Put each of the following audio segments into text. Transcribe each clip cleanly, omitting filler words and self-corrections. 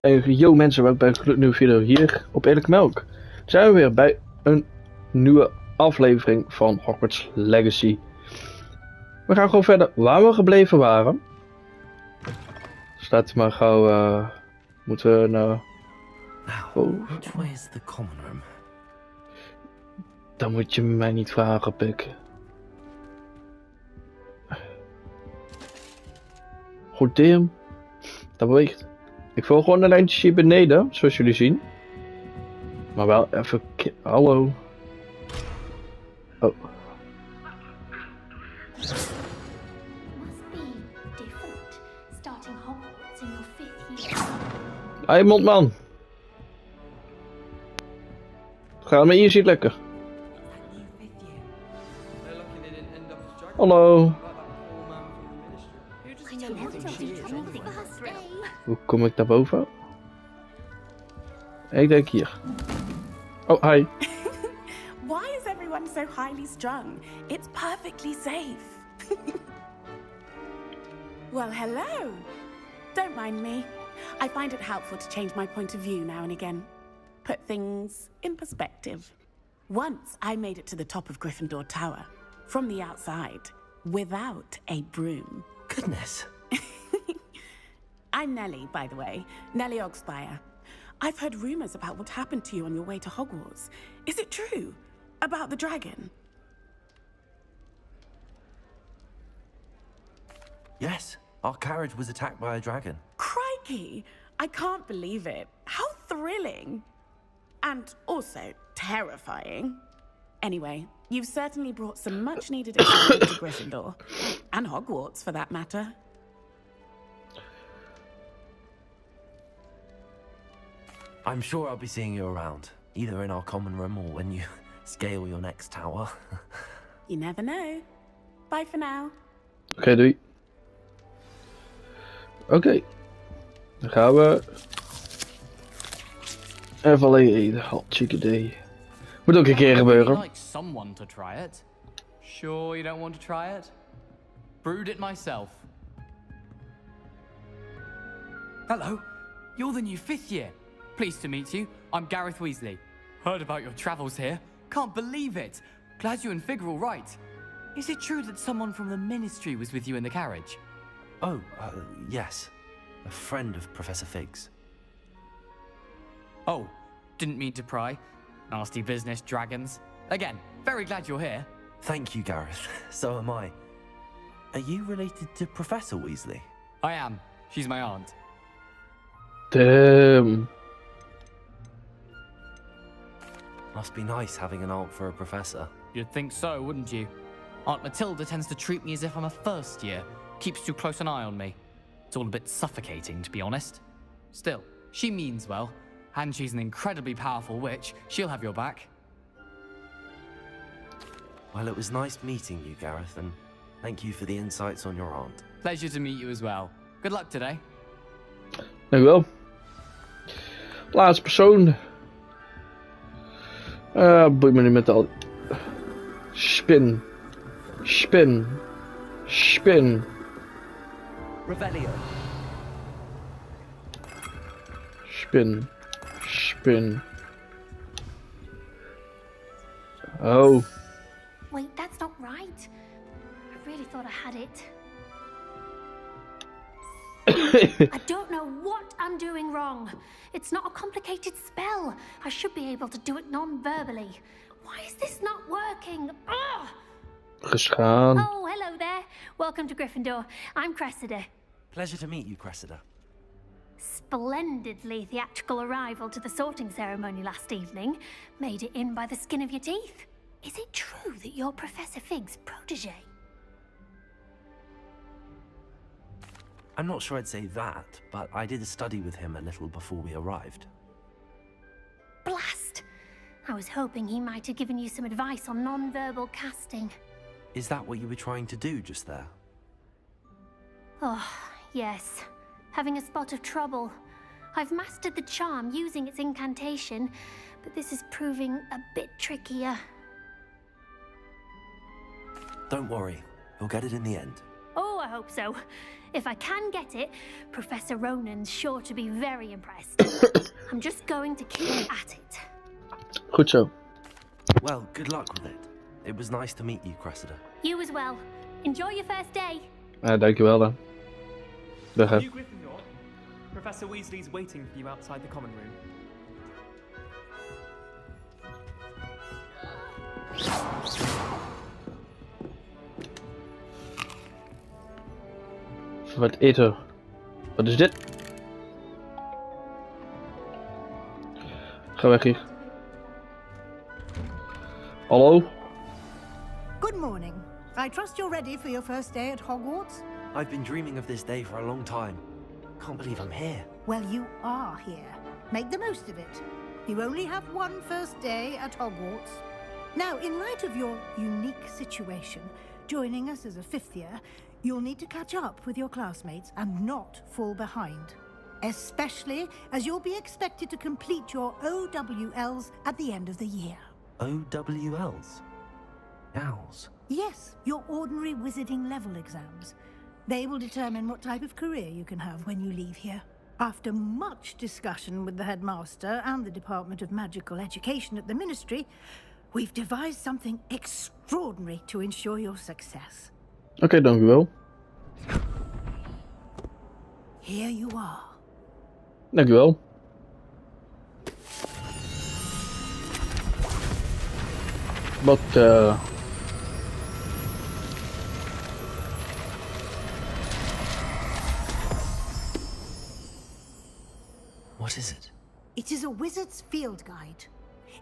Hey, yo mensen, welkom bij een nieuwe video hier op Eerlijke Melk. Zijn we weer bij een nieuwe aflevering van Hogwarts Legacy. We gaan gewoon verder waar we gebleven waren. Dus laten we maar gauw, moeten we naar... Oh. Which way is the common room? Dan moet je mij niet vragen, Pik. Goed, damn. Dat beweegt. Ik volg gewoon een lijntje hier beneden, zoals jullie zien. Maar wel even... Hallo. Oh. Hey, mondman. Ga maar hier, ziet lekker. Hallo. Hoe kom ik daar boven? Ik denk hier. Oh, hi. Why is everyone so highly strung? It's perfectly safe. Well, hello. Don't mind me. I find it helpful to change my point of view now and again. Put things in perspective. Once I made it to the top of Gryffindor Tower, from the outside, without a broom. Goodness. I'm Nellie, by the way. Nellie Ogspire. I've heard rumors about what happened to you on your way to Hogwarts. Is it true? About the dragon? Yes, our carriage was attacked by a dragon. Crikey! I can't believe it. How thrilling! And also terrifying. Anyway, you've certainly brought some much-needed excitement to Gryffindor. And Hogwarts, for that matter. I'm sure I'll be seeing you around, either in our common room or when you scale your next tower. You never know. Bye for now. Oké, doei. Oké. Dan gaan we... Even alleen eten. Hot chicken day. Moet ook een keer gebeuren. Like someone to try it. Sure you don't want to try it? Brewed it myself. Hello, you're the new 5th year. Pleased to meet you. I'm Gareth Weasley. Heard about your travels here. Can't believe it. Glad you and Fig are all right. Is it true that someone from the Ministry was with you in the carriage? Oh, yes. A friend of Professor Fig's. Oh, didn't mean to pry. Nasty business, dragons. Again, very glad you're here. Thank you, Gareth. So am I. Are you related to Professor Weasley? I am. She's my aunt. Damn. Must be nice having an aunt for a professor. You'd think so, wouldn't you? Aunt Matilda tends to treat me as if I'm a first year. Keeps too close an eye on me. It's all a bit suffocating, to be honest. Still, she means well. And she's an incredibly powerful witch. She'll have your back. Well, it was nice meeting you, Gareth, and thank you for the insights on your aunt. Pleasure to meet you as well. Good luck today. Dankjewel. Laatste persoon. Boeit me niet met al... Spin. Spin. Spin. Revelio. Spin. Spin. Oh. Wait, that's not right. I really thought I had it. I don't know what I'm doing wrong. It's not a complicated spell. I should be able to do it non-verbally. Why is this not working? Ugh! Geschaam. Oh, hello there. Welcome to Gryffindor. I'm Cressida. Pleasure to meet you, Cressida. Splendidly theatrical arrival to the sorting ceremony last evening. Made it in by the skin of your teeth. Is it true that you're Professor Fig's protege? I'm not sure I'd say that, but I did study with him a little before we arrived. Blast! I was hoping he might have given you some advice on non-verbal casting. Is that what you were trying to do just there? Oh, yes. Having a spot of trouble. I've mastered the charm using its incantation, but this is proving a bit trickier. Don't worry, you'll get it in the end. Oh, I hope so. If I can get it, Professor Ronan's sure to be very impressed. I'm just going to keep at it. Goed zo. Well, good luck with it. It was nice to meet you, Cressida. You as well. Enjoy your first day. Dankjewel dan. Dag hè. You Gryffindor. Professor Weasley's waiting for you outside the common room. Wat eten. Wat is dit? Ga weg hier. Hallo? Good morning. I trust you're ready for your first day at Hogwarts? I've been dreaming of this day for a long time. Can't believe I'm here. Well, you are here. Make the most of it. You only have one first day at Hogwarts. Now, in light of your unique situation, joining us as a fifth year, you'll need to catch up with your classmates and not fall behind. Especially as you'll be expected to complete your OWLs at the end of the year. OWLs? Owls? Yes, your ordinary wizarding level exams. They will determine what type of career you can have when you leave here. After much discussion with the headmaster and the Department of Magical Education at the Ministry, we've devised something extraordinary to ensure your success. Oké, dank u wel. Here you are. Dank u wel. Wat What is it? It is a wizard's field guide.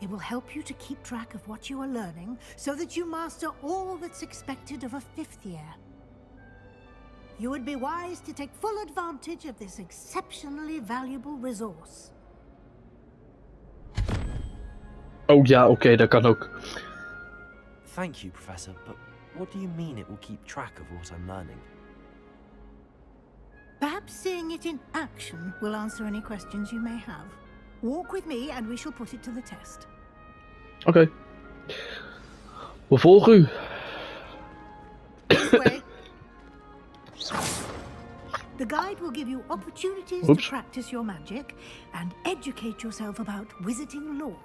It will help you to keep track of what you are learning so that you master all that's expected of a fifth year. You would be wise to take full advantage of this exceptionally valuable resource. Oh ja, oké, dat kan ook. Thank you, Professor, but what do you mean it will keep track of what I'm learning? Perhaps seeing it in action will answer any questions you may have. Walk with me and we shall put it to the test. Oké. We volgen u. This way. The guide will give you opportunities Oops. to practice your magic and educate yourself about wizarding lore.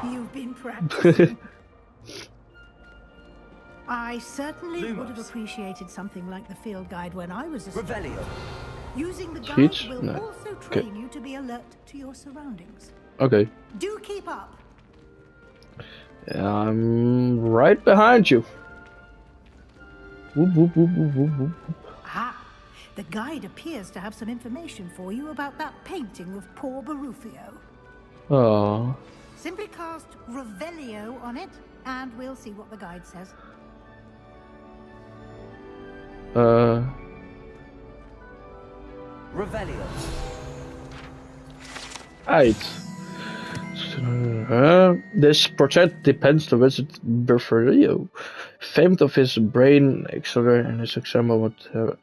You've been practicing. I certainly would have Lumos. appreciated something like the field guide when I was a student. Revelio. Using the guide Zoiets? will Nee. also train you to be alert to your surroundings. Oké. Do keep up. I'm right behind you. Woep, woep, woep, woep, woep, woep. Ah, the guide appears to have some information for you about that painting of poor Barufio. Oh. Simply cast Revelio on it, and we'll see what the guide says. Revelio. Uit. This portrait depends the wizard Berferio. Famed of his brain exoder and his example what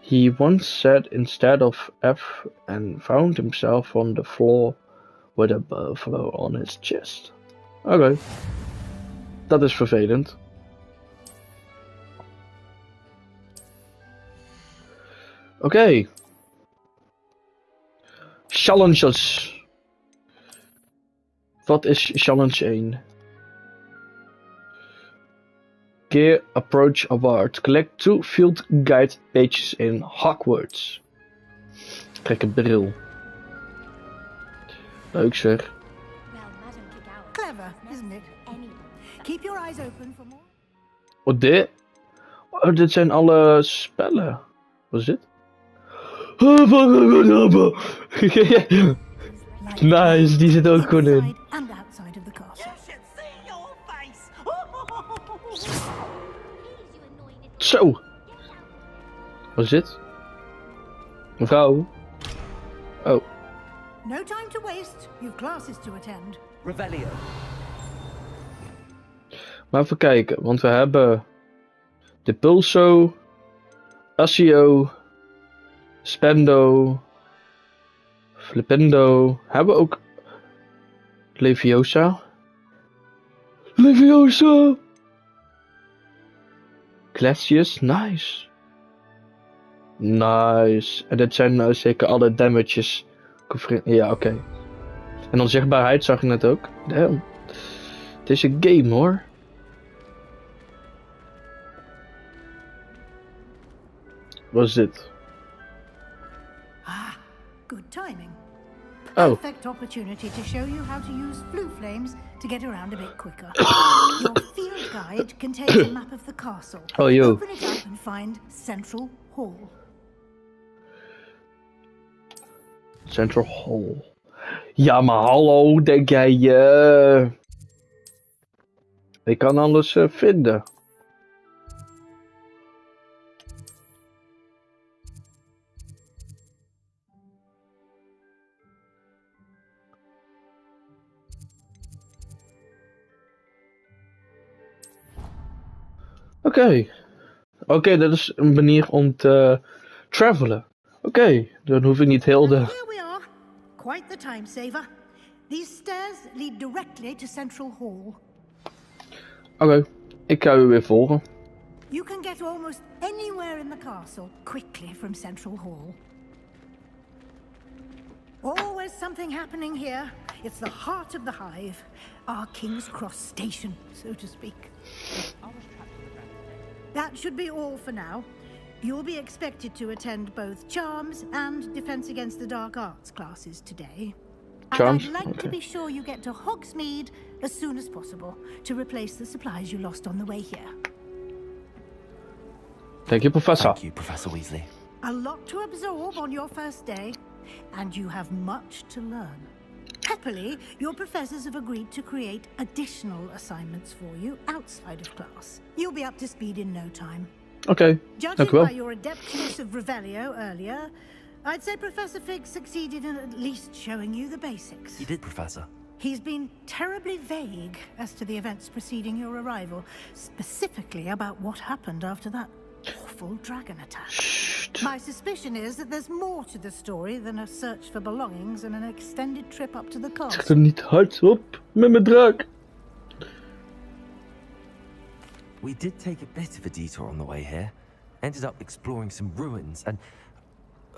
he once said instead of F and found himself on the floor with a buffalo on his chest. Oké. Dat is vervelend. Oké. Challenges. Wat is challenge 1? Gear Approach Award. Collect 2 field guide pages in Hogwarts. Trek een bril. Leuk zeg. Clever, isn't it? Keep your eyes open for more. Oh, dit? Oh, dit zijn alle spellen. Wat is dit? Nice, die zit ook gewoon in. Inside and outside of the castle. Zo. Wat is dit? Mevrouw. Oh. No time to waste. You've classes to attend. Revelio. Maar even kijken, want we hebben de Pulso, Accio, Spendo, Flipendo. Hebben we ook Leviosa? Leviosa! Glacius, nice. Nice. En dit zijn zeker alle damages. Ja, oké. En onzichtbaarheid zag ik net ook. Damn. Het is een game hoor. Wat is dit? Ah, good timing. Oh. Perfect opportunity to show you how to use blue flames to get around a bit quicker. Your field guide contains a map of the castle. Oh, yo. Open it up and find Central Hall. Central Hall. Ja, maar hallo, denk jij ik kan alles vinden. Oké, dat is een manier om te travelen. Oké, dan hoef ik niet heel de... And here we are. Quite the time saver. These stairs lead directly to Central Hall. Oké, ik ga u weer volgen. You can get almost anywhere in the castle quickly from Central Hall. Always something happening here. It's the heart of the hive. Our King's Cross station, so to speak. That should be all for now. You'll be expected to attend both Charms and Defense Against the Dark Arts classes today. Charms? And I'd like to Okay. be sure you get to Hogsmeade as soon as possible to replace the supplies you lost on the way here. Thank you, Professor. Thank you, Professor Weasley. A lot to absorb on your first day, and you have much to learn. Happily, your professors have agreed to create additional assignments for you outside of class. You'll be up to speed in no time. Oké, Judging dank u wel. by your adept use of Revelio earlier, I'd say Professor Fig succeeded in at least showing you the basics. You did, Professor. He's been terribly vague as to the events preceding your arrival, specifically about what happened after that awful dragon attack. My suspicion is that there's more to the story than a search for belongings and an extended trip up to the Zeg castle. er niet hardop met mijn draak. We did take a bit of a detour on the way here. Ended up exploring some ruins and...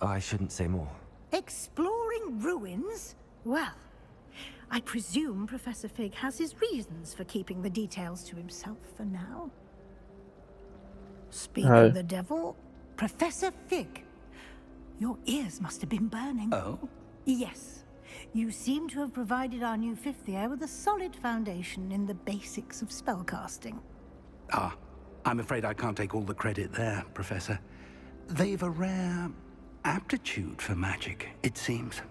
I shouldn't say more. Exploring ruins? Well, I presume Professor Fig has his reasons for keeping the details to himself for now. Speak Hi. of the devil, Professor Fig. Your ears must have been burning. Oh? Yes. You seem to have provided our new fifth year with a solid foundation in the basics of spellcasting. Ah, I'm afraid I can't take all the credit there, Professor. They've a rare aptitude for magic, it seems.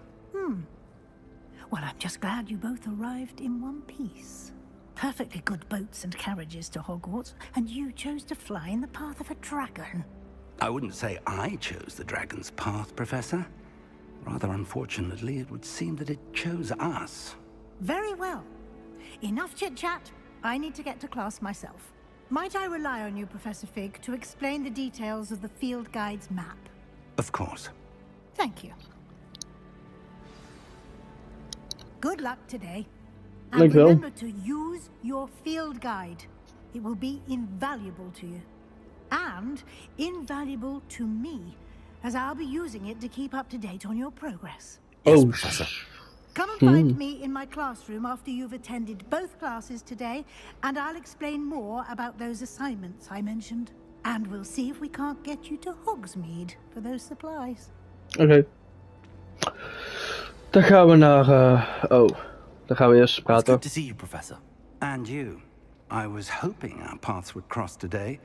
Well, I'm just glad you both arrived in one piece. Perfectly good boats and carriages to Hogwarts, and you chose to fly in the path of a dragon. I wouldn't say I chose the dragon's path, Professor. Rather unfortunately, it would seem that it chose us. Very well. Enough chit-chat. I need to get to class myself. Might I rely on you, Professor Fig, to explain the details of the field guide's map? Of course. Thank you. Good luck today. And Dank u wel. remember to use your field guide. It will be invaluable to you. And invaluable to me, as I'll be using it to keep up to date on your progress. Yes, Oh, Professor. Come and find me in my classroom after you've attended both classes today, and I'll explain more about those assignments I mentioned. And we'll see if we can't get you to Hogsmeade for those supplies. Oké. Dan gaan we naar... dan gaan we eerst It's praten. good to see you, Professor. And you. I was hoping our paths would cross today,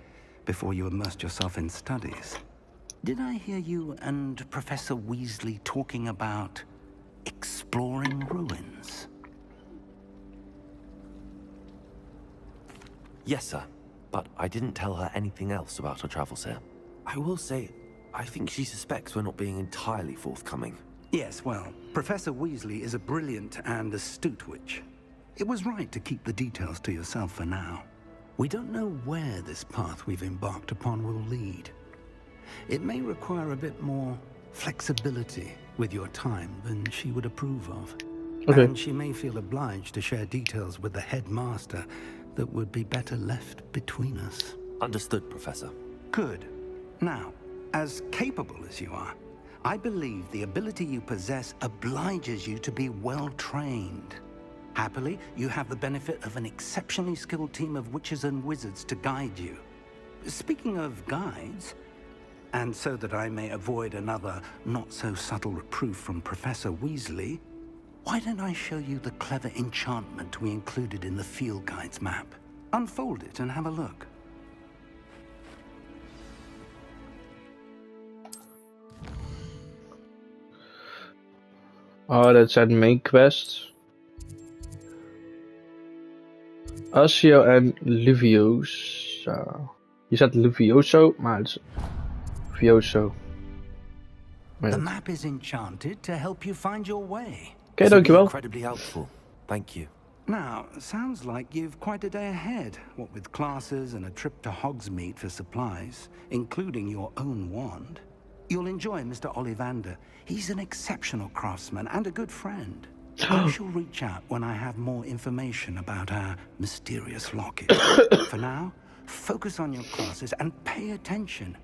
before you immersed yourself in studies. Did I hear you and Professor Weasley talking about exploring ruins? Yes, sir. But I didn't tell her anything else about our travels here. I will say, I think she suspects we're not being entirely forthcoming. Yes, well, Professor Weasley is a brilliant and astute witch. It was right to keep the details to yourself for now. We don't know where this path we've embarked upon will lead. It may require a bit more flexibility with your time than she would approve of. Okay. And she may feel obliged to share details with the headmaster that would be better left between us. Understood, Professor. Good. Now, as capable as you are, I believe the ability you possess obliges you to be well trained. Happily, you have the benefit of an exceptionally skilled team of witches and wizards to guide you. Speaking of guides, and so that I may avoid another not-so-subtle reproof from Professor Weasley, why don't I show you the clever enchantment we included in the field guide's map? Unfold it and have a look. Oh, dat zijn main quests. Asio en Luvioso. Hier staat Luvioso, maar het is Luvioso. The map is enchanted to help you find your way. Oké, dankjewel. Incredibly helpful. Thank you. Now, sounds like you've quite a day ahead, what with classes and a trip to Hogsmeade for supplies, including your own wand. You'll enjoy Mr. Ollivander. He's an exceptional craftsman and a good friend. I shall reach out when I have more information about our mysterious locket. For now, focus on your classes and pay attention.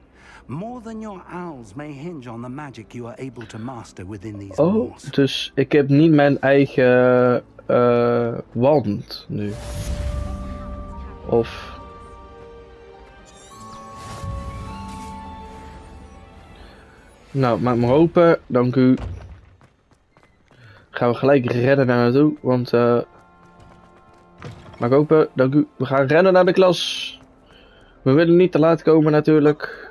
More than your owls may hinge on the magic you are able to master within these walls. Dus ik heb niet mijn eigen wand nu. Of... Nou, maak maar open. Dank u. Gaan we gelijk rennen naar naartoe, want maak open, dank u. We gaan rennen naar de klas. We willen niet te laat komen natuurlijk.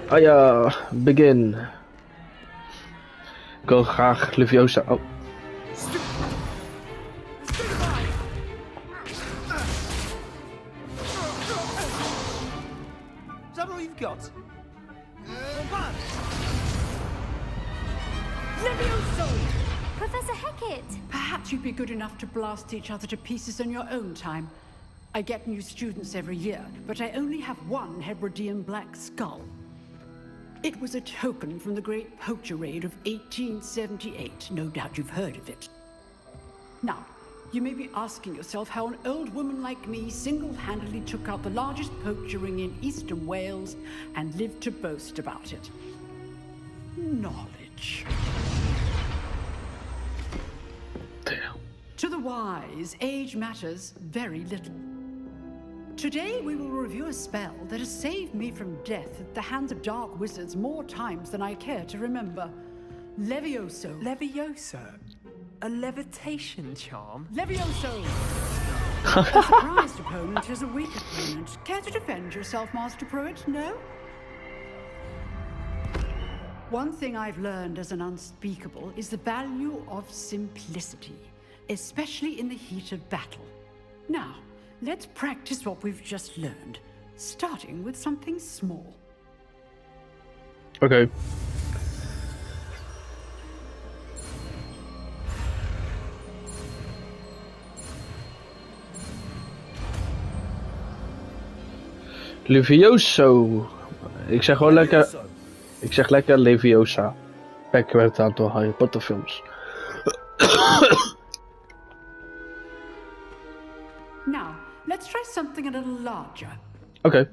Ah ja, begin. Ik wil graag Luviosa. Oh. Is that all you've got? Professor Hecat! Perhaps you'd be good enough to blast each other to pieces in your own time. I get new students every year, but I only have one Hebridean black skull. It was a token from the Great Poacher Raid of 1878. No doubt you've heard of it. Now, you may be asking yourself how an old woman like me single-handedly took out the largest poacher ring in eastern Wales and lived to boast about it. Knowledge. To the wise, age matters very little. Today we will review a spell that has saved me from death at the hands of dark wizards more times than I care to remember. Levioso. Levioso? A levitation charm? Levioso! A surprised opponent is a weak opponent. Care to defend yourself, Master Pruitt? No? One thing I've learned as an unspeakable is the value of simplicity, especially in the heat of battle. Now, let's practice what we've just learned, starting with something small. Okay. Levioso. Ik zeg gewoon lekker. Ik zeg lekker Leviosa. Kijk, werd het aantal Harry Potter films. Now, let's try something a little larger. Okay.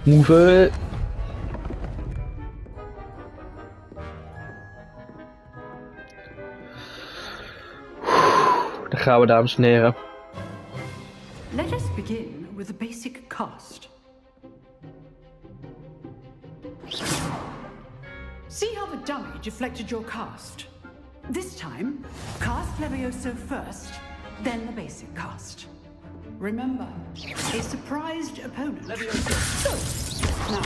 Move it. Daar gaan we, dames en heren. Let us begin with the basic cast. See how the dummy deflected your cast? This time, cast Levioso first, then the basic cast. Remember, a surprised opponent. Levioso. So, now,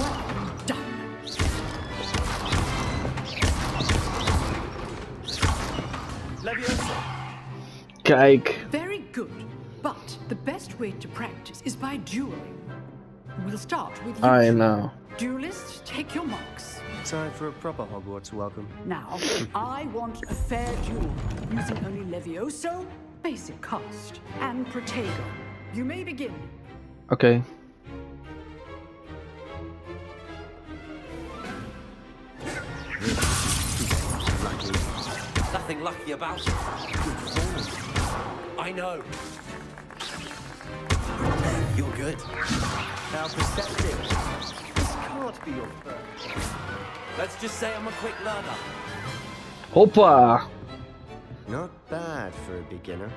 well done. Levioso. Kijk. Very good, but the best way to practice is by dueling. We'll start with you. I know. Duelists, take your marks. Time for a proper Hogwarts welcome. Now, I want a fair duel, using only Levioso, basic cast, and Protego. You may begin. Okay. Nothing lucky about it. Good form. I know. You're good. How perceptive. This can't be your first. Let's just say I'm a quick learner. Hoppa! Not bad for a beginner.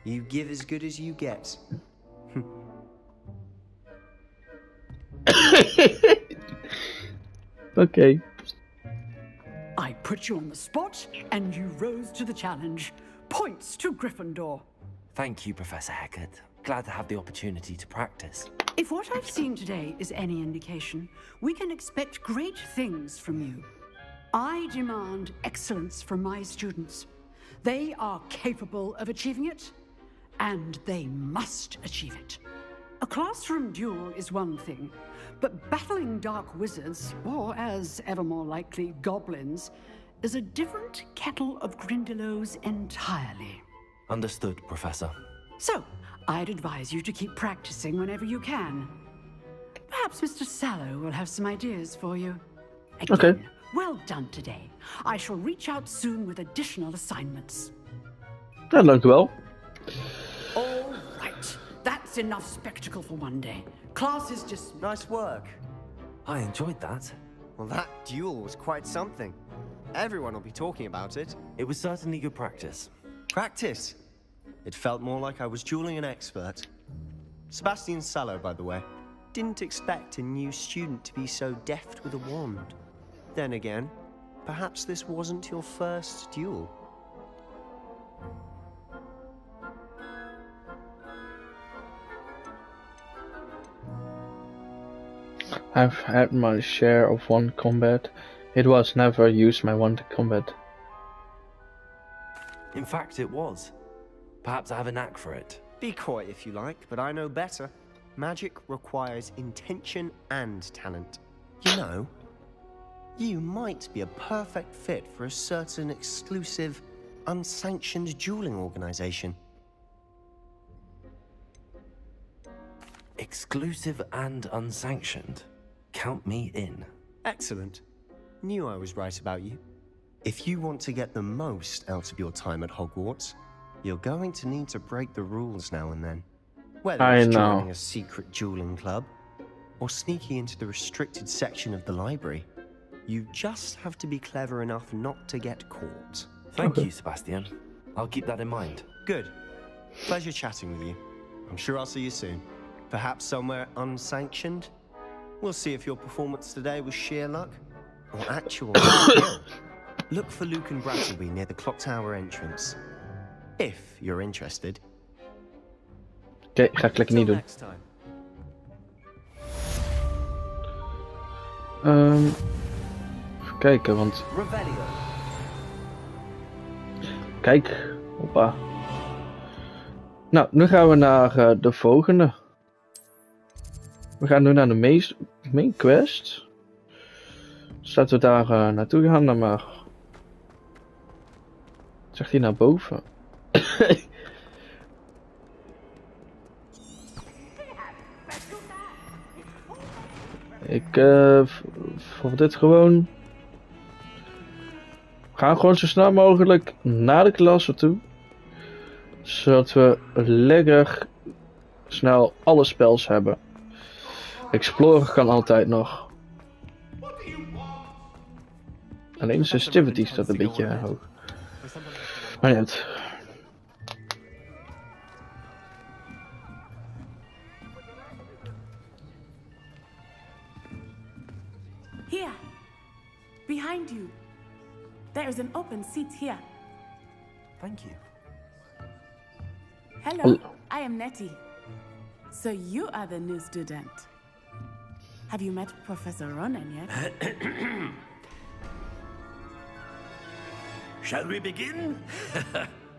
You give as good as you get. Okay. I put you on the spot, and you rose to the challenge. Points to Gryffindor. Thank you, Professor Hecat. Glad to have the opportunity to practice. If what I've seen today is any indication, we can expect great things from you. I demand excellence from my students. They are capable of achieving it, and they must achieve it. A classroom duel is one thing, but battling dark wizards, or as ever more likely, goblins, is a different kettle of Grindylows entirely. Understood, Professor. So, I'd advise you to keep practicing whenever you can. Perhaps Mr. Sallow will have some ideas for you. Again, Okay. well done today. I shall reach out soon with additional assignments. Ja, dank u wel. All right. That's enough spectacle for one day. Class is just... Nice work. I enjoyed that. Well, that duel was quite something. Everyone will be talking about it. It was certainly good practice. Practice. It felt more like I was dueling an expert. Sebastian Sallow, by the way. Didn't expect a new student to be so deft with a wand. Then again, perhaps this wasn't your first duel. I've had my share of wand combat. It was never used my wand combat. In fact, it was. Perhaps I have a knack for it. Be coy if you like, but I know better. Magic requires intention and talent. You know, you might be a perfect fit for a certain exclusive, unsanctioned dueling organization. Exclusive and unsanctioned. Count me in. Excellent. Knew I was right about you. If you want to get the most out of your time at Hogwarts, you're going to need to break the rules now and then. Whether it's joining a secret dueling club, or sneaking into the restricted section of the library, you just have to be clever enough not to get caught. Thank you, Sebastian. I'll keep that in mind. Good. Pleasure chatting with you. I'm sure I'll see you soon. Perhaps somewhere unsanctioned? We'll see if your performance today was sheer luck or actual skill. Look for Luke and Brattleby near the clock tower entrance. If you're interested. Oké, ga ik lekker niet doen. Even kijken, want... Kijk, hoppa. Nou, nu gaan we naar de volgende. We gaan nu naar de main quest. Dus laten we daar naartoe gaan, dan maar. Zegt hij naar boven? Ik voor dit gewoon. We gaan gewoon zo snel mogelijk naar de klasse toe. Zodat we lekker snel alle spels hebben. Explorer kan altijd nog. Alleen de sensitivity staat een beetje hoog. Maar niet. Here, behind you. There is an open seat here. Thank you. Hello, I am Nettie. So you are the new student. Have you met Professor Ronan yet? Shall we begin?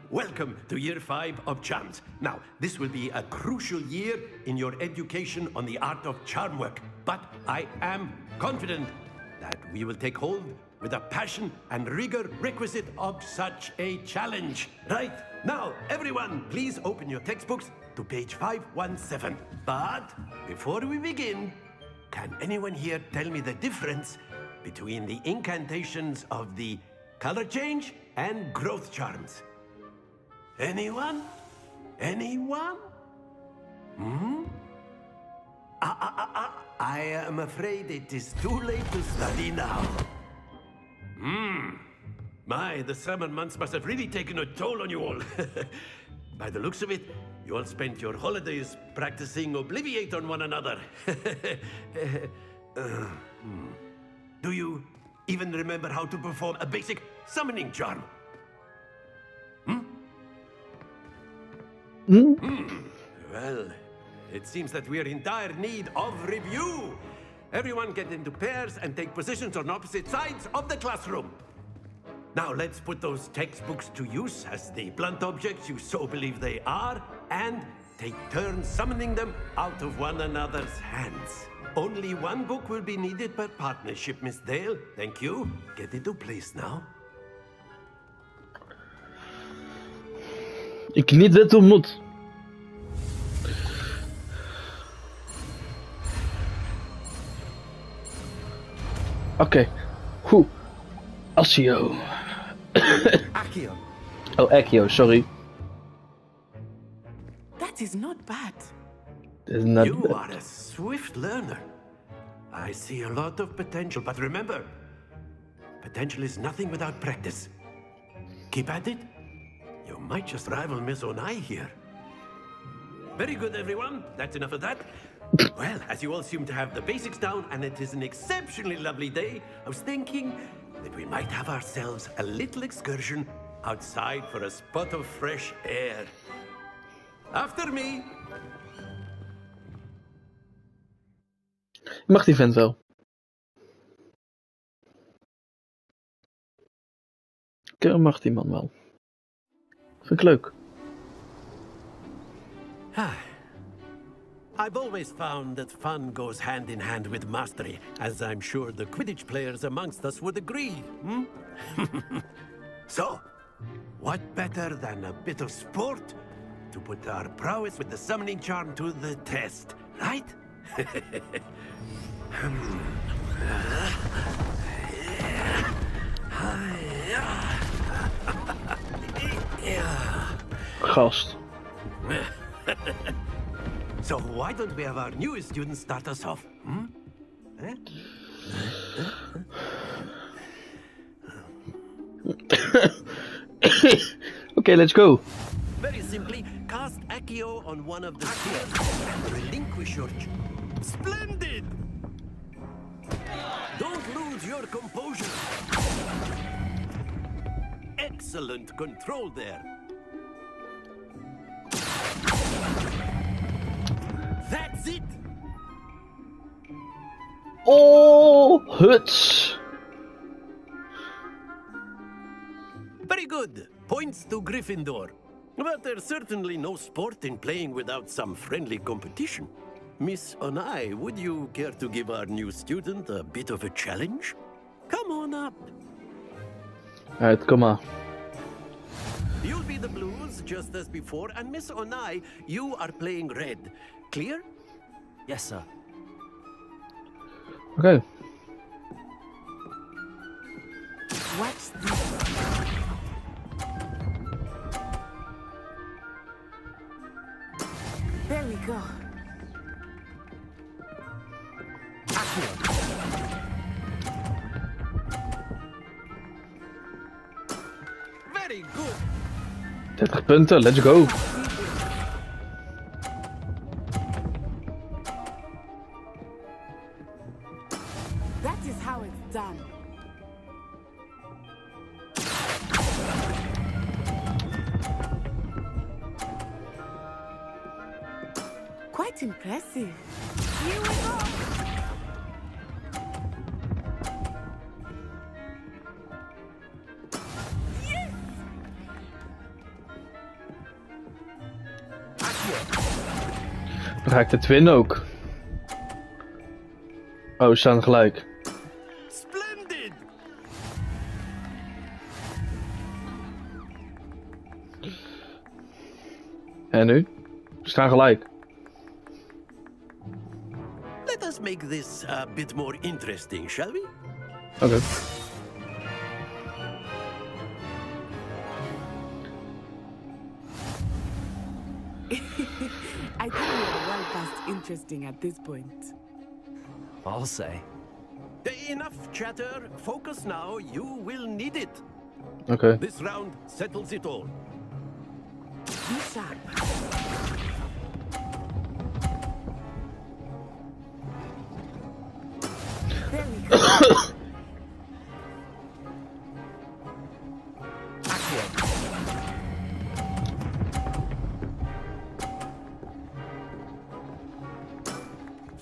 Welcome to Year 5 of Charms. Now, this will be a crucial year in your education on the art of charm work. But I am confident that we will take hold with the passion and rigor requisite of such a challenge. Right, now, everyone, please open your textbooks to page 517. But before we begin, can anyone here tell me the difference between the incantations of the color change, and growth charms. Anyone? Anyone? I am afraid it is too late to study now. My, the summer months must have really taken a toll on you all. By the looks of it, you all spent your holidays practicing Obliviate on one another. Do you even remember how to perform a basic summoning charm? Well, it seems that we are in dire need of review. Everyone get into pairs and take positions on opposite sides of the classroom. Now let's put those textbooks to use as the blunt objects you so believe they are, and take turns summoning them out of one another's hands. Only one book will be needed per partnership, Miss Dale. Thank you. Get into place now. Ik niet dit ontmoet. Oké. Goed. Accio. Accio. Oh, Accio, sorry. That is not bad. You are a swift learner. I see a lot of potential, but remember, potential is nothing without practice. Keep at it. You might just rival Miss Onai here. Very good, everyone. That's enough of that. Well, as you all seem to have the basics down, and it is an exceptionally lovely day, I was thinking that we might have ourselves a little excursion outside for a spot of fresh air. After me. Mag die vent wel. Mag die man wel. Vind ik leuk. I've always found that fun goes hand in hand with mastery, as I'm sure the Quidditch players amongst us would agree. So, what better than a bit of sport to put our prowess with the summoning charm to the test, right? Gast. So why don't we have our newest student start us off? Okay, let's go. Very simply, cast Accio on one of the spheres and relinquish your... Splendid! Don't lose your composure. Excellent control there. That's it! Oh, huts! Very good. Points to Gryffindor. But there's certainly no sport in playing without some friendly competition. Miss Onai, would you care to give our new student a bit of a challenge? Come on up. Alright, kom maar. You'll be the blues, just as before, and Miss Onai, you are playing red. Clear? Yes, sir. Okay. What's this? There we go. Very good. 30 punten, let's go. That is how it's done. Quite impressive. Here we go. Yes! Dan ga ik de twin ook. Oh, we staan gelijk. Splendid! En nu? We staan gelijk. Let us make this a bit more interesting, shall we? Oké. I think you're well past interesting at this point. I'll say. Enough chatter. Focus now. You will need it. Okay. This round settles it all. Be sharp. There we go.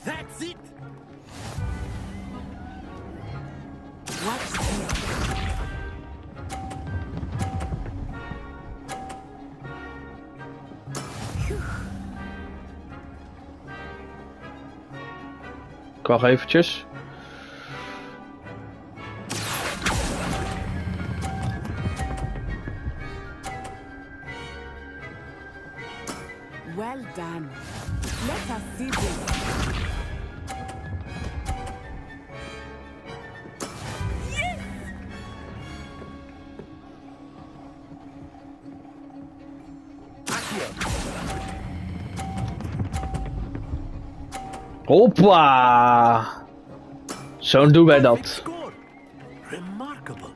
That's it. Watch this. Ik wacht eventjes. Well done. Let us see this. Hoppa! Zo doen wij dat. Score. Remarkable.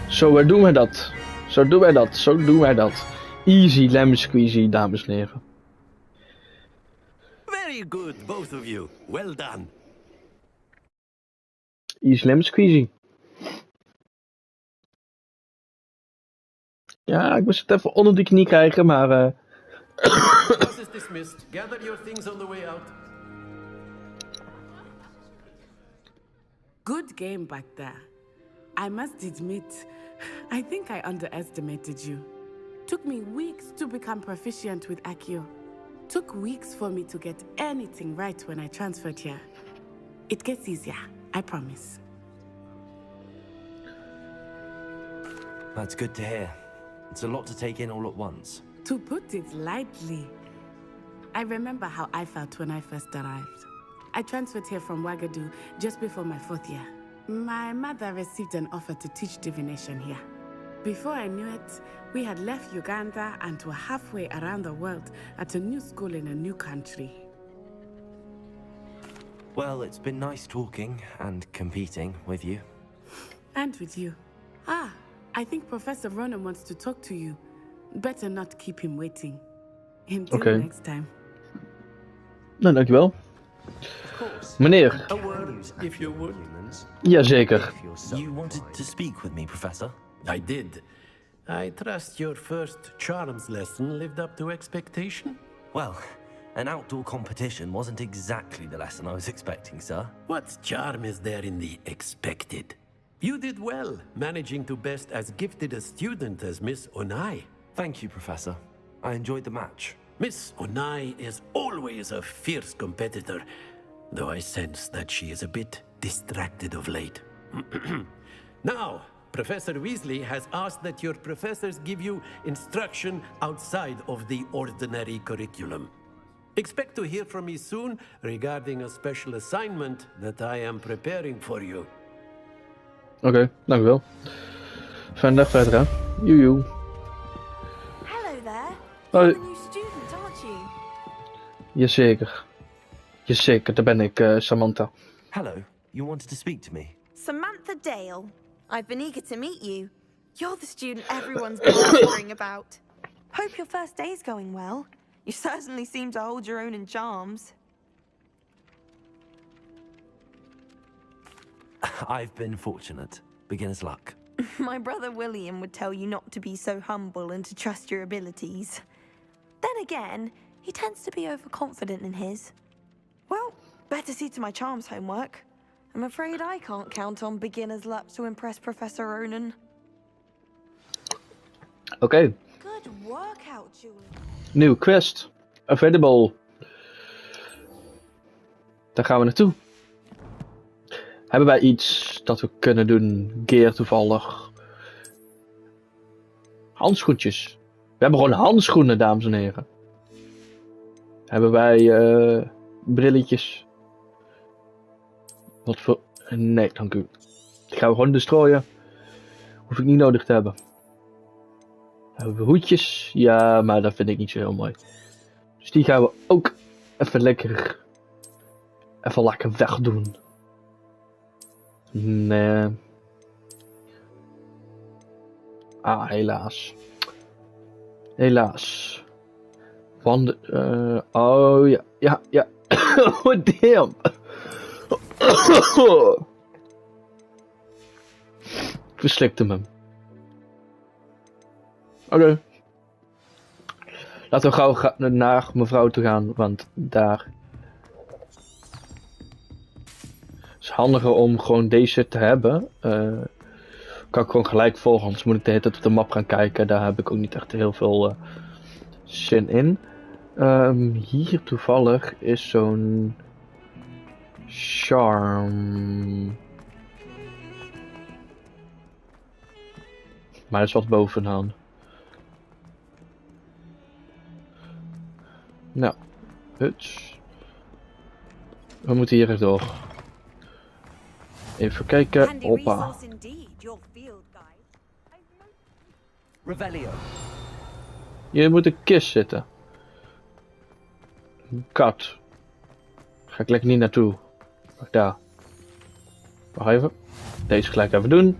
Zo doen wij dat. Zo doen wij dat. Zo doen wij dat. Easy lemon squeezy, dames en heren. Very good, both of you. Well done. Easy lemon squeezy. Ja, ik moest het even onder de knie krijgen, maar... Class is dismissed. Gather your things on the way out. Good game back there. I must admit, I think I underestimated you. Took me weeks to become proficient with Accio. Took weeks for me to get anything right when I transferred here. It gets easier, I promise. That's good to hear. It's a lot to take in all at once. To put it lightly, I remember how I felt when I first arrived. I transferred here from Ouagadougou just before my 4th year. My mother received an offer to teach divination here. Before I knew it, we had left Uganda and were halfway around the world at a new school in a new country. Well, it's been nice talking and competing with you. And with you. Ah, I think Professor Ronan wants to talk to you. Better not keep him waiting. Until next time. Nou, dankjewel. Meneer. A word, if you would. Jazeker. You wanted to speak with me, Professor? I did. I trust your first charms lesson lived up to expectation? Well, an outdoor competition wasn't exactly the lesson I was expecting, sir. What charm is there in the expected? You did well, managing to best as gifted a student as Miss Onai. Thank you, Professor. I enjoyed the match. Miss Onai is always a fierce competitor, though I sense that she is a bit distracted of late. Now, Professor Weasley has asked that your professors give you instruction outside of the ordinary curriculum. Expect to hear from me soon regarding a special assignment that I am preparing for you. Oké, dankjewel. Fijne dag verder, hè. Joejoe. Hello there. Hoi. You're the new student, aren't you? Jazeker. Jazeker, daar ben ik, Samantha. Hello, you wanted to speak to me? Samantha Dale. I've been eager to meet you. You're the student everyone's been wondering about. Hope your first day's going well. You certainly seem to hold your own in charms. I've been fortunate. Beginner's luck. My brother William would tell you not to be so humble and to trust your abilities. Then again, he tends to be overconfident in his. Well, better see to my charms homework. I'm afraid I can't count on beginner's luck to impress Professor Ronan. Oké. Good workout, Julie. Nieuw quest. Available. Daar gaan we naartoe. Hebben wij iets dat we kunnen doen? Gear toevallig. Handschoentjes. We hebben gewoon handschoenen, dames en heren. Hebben wij brilletjes? Wat voor... Nee, dank u. Die gaan we gewoon destroyen. Hoef ik niet nodig te hebben. hebben we hoedjes. Ja, maar dat vind ik niet zo heel mooi. Dus die gaan we ook even lekker wegdoen. Nee. Ah, helaas. Helaas. Want, oh ja, ja. Oh damn. Ik verslikte hem. Oké. Laten we gauw naar mevrouw toe gaan, want daar is handiger om gewoon deze te hebben. Kan ik gewoon gelijk volgen, anders moet ik de hele tijd op de map gaan kijken. Daar heb ik ook niet echt heel veel zin in. Hier toevallig is zo'n charm. Maar er is wat bovenaan. Nou, huts. We moeten hier even door. Even kijken. Hoppa. Revelio. Hier moet een kist zitten. Een kat. Ga ik lekker niet naartoe. Wacht daar. Wacht even. Deze gelijk even doen.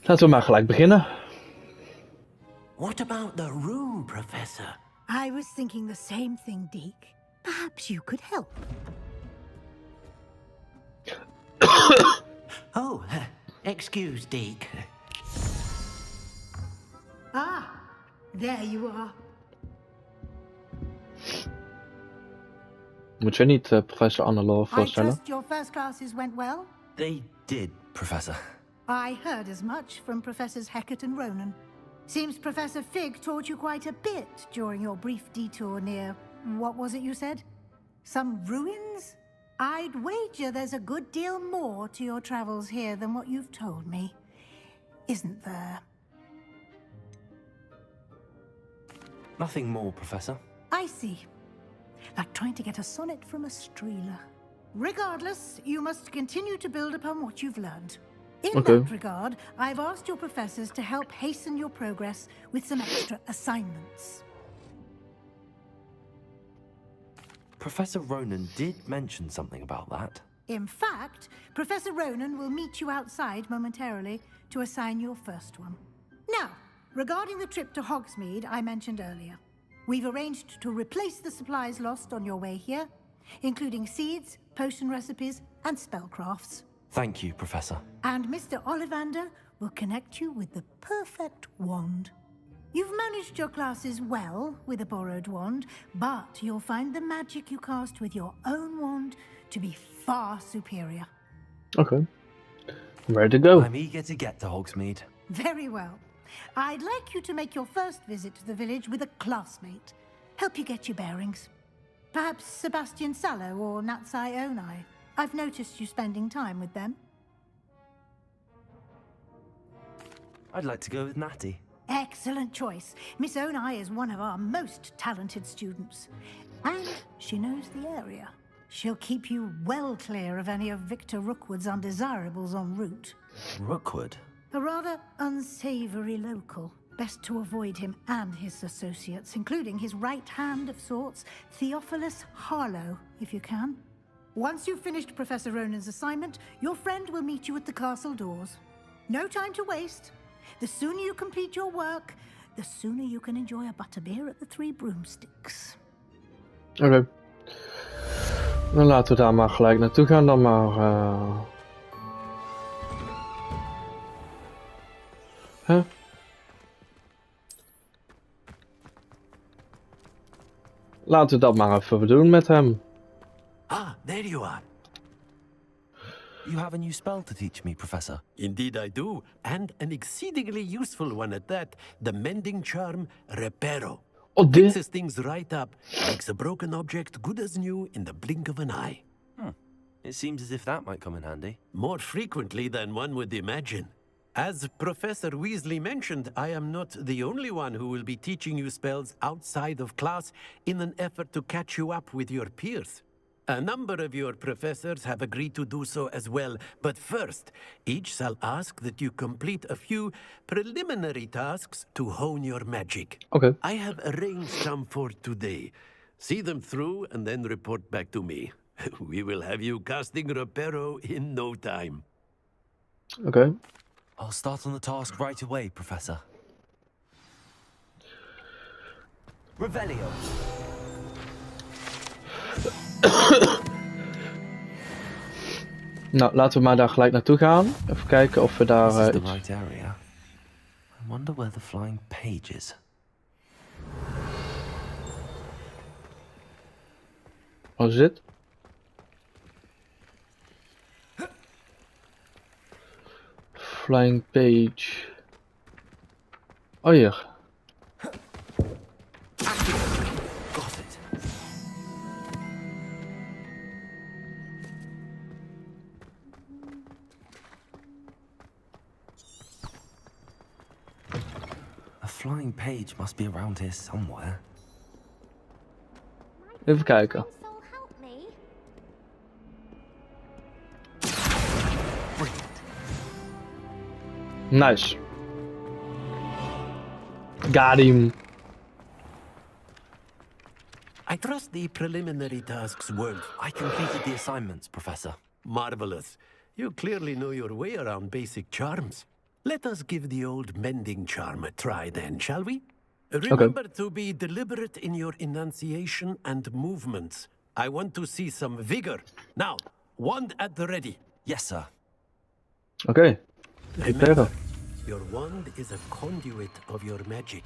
Laten we maar gelijk beginnen. What about the room, Professor? I was thinking the same thing, Deke. Perhaps you could help. Oh, excuse, Deke. Ah, there you are. Moet je niet professor Annelore I voorstellen? trust your first classes went well? They did, Professor. I heard as much from Professors Hecat and Ronan. Seems Professor Fig taught you quite a bit during your brief detour near, what was it you said? Some ruins? I'd wager there's a good deal more to your travels here than what you've told me. Isn't there? Nothing more, Professor. I see. Like trying to get a sonnet from a streeler. Regardless, you must continue to build upon what you've learned. In that regard, I've asked your professors to help hasten your progress with some extra assignments. Professor Ronan did mention something about that. In fact, Professor Ronan will meet you outside momentarily to assign your first one. Now, regarding the trip to Hogsmeade I mentioned earlier, we've arranged to replace the supplies lost on your way here, including seeds, potion recipes, and spellcrafts. Thank you, Professor. And Mr. Ollivander will connect you with the perfect wand. You've managed your classes well with a borrowed wand, but you'll find the magic you cast with your own wand to be far superior. Okay. I'm ready to go. I'm eager to get to Hogsmeade. Very well. I'd like you to make your first visit to the village with a classmate. Help you get your bearings. Perhaps Sebastian Sallow or Natsai Onai. I've noticed you spending time with them. I'd like to go with Natty. Excellent choice. Miss Onai is one of our most talented students. And she knows the area. She'll keep you well clear of any of Victor Rookwood's undesirables en route. Rookwood? A rather unsavory local. Best to avoid him and his associates, including his right hand of sorts, Theophilus Harlow, if you can. Once you've finished Professor Ronan's assignment, your friend will meet you at the castle doors. No time to waste. The sooner you complete your work, the sooner you can enjoy a butterbeer at the Three Broomsticks. Oké. Dan laten we daar maar gelijk naartoe gaan dan maar. Huh? Laten we dat maar even doen met hem. Ah, there you are. You have a new spell to teach me, Professor. Indeed I do, and an exceedingly useful one at that. The mending charm, Reparo. Oh, dit? Fixes things right up, makes a broken object good as new in the blink of an eye. It seems as if that might come in handy. More frequently than one would imagine. As Professor Weasley mentioned, I am not the only one who will be teaching you spells outside of class in an effort to catch you up with your peers. A number of your professors have agreed to do so as well, but first, each shall ask that you complete a few preliminary tasks to hone your magic. Okay. I have arranged some for today. See them through and then report back to me. We will have you casting Reparo in no time. Okay. I'll start on the task right away, Professor. Revelio. Nou, laten we maar daar gelijk naartoe gaan. Even kijken of we daar This is the iets... right area. I wonder where the flying page is. Wat is dit? Flying page. Oh, hier. Got it. A flying page must be around here somewhere. Even kijken. Nice. Got him. I trust the preliminary tasks weren't. I completed the assignments, Professor. Marvelous. You clearly know your way around basic charms. Let us give the old mending charm a try then, shall we? Remember to be deliberate in your enunciation and movements. I want to see some vigor. Now, wand at the ready. Yes, sir. Okay. Remember, your wand is a conduit of your magic.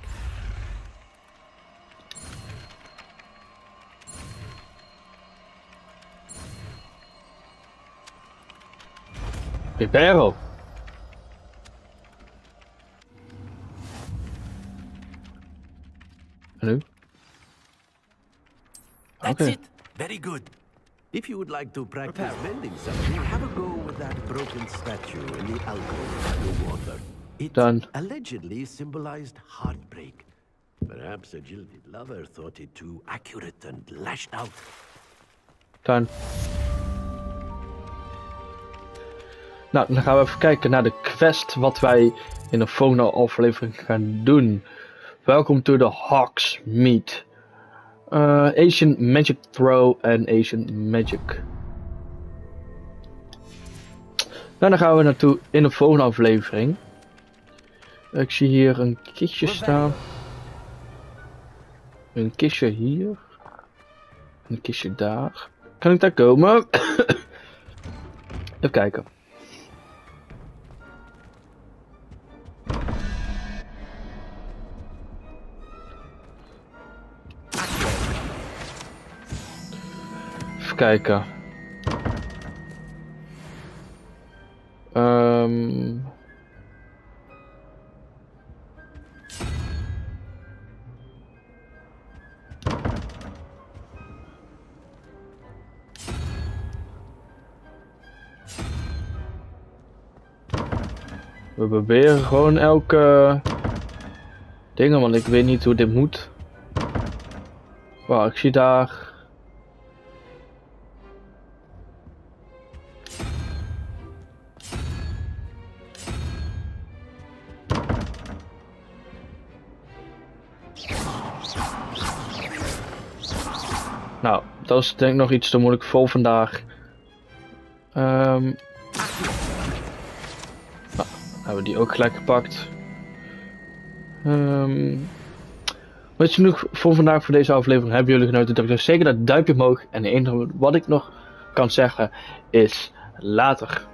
Reparo. En nu? That's it. Very good. If you would like to practice mending something, have a go with that broken statue in the alcove by the water. It allegedly symbolized heartbreak. Perhaps a jilted lover thought it too accurate and lashed out. Done. Nou, dan gaan we even kijken naar de quest wat wij in de volgende aflevering gaan doen. Welkom to the Hogsmeade. Ancient Magic Throw en Ancient Magic. Nou, dan gaan we naartoe in de volgende aflevering. Ik zie hier een kistje staan. Een kistje hier. Een kistje daar. Kan ik daar komen? Even kijken. Even kijken. We proberen gewoon elke dingen, want ik weet niet hoe dit moet. Wauw, ik zie daar. Nou, dat is denk ik nog iets te moeilijk voor vandaag. Nou, hebben we die ook gelijk gepakt. Wat is genoeg voor vandaag voor deze aflevering? Hebben jullie genoten? Dan druk zeker dat duimpje omhoog. En het enige wat ik nog kan zeggen is later.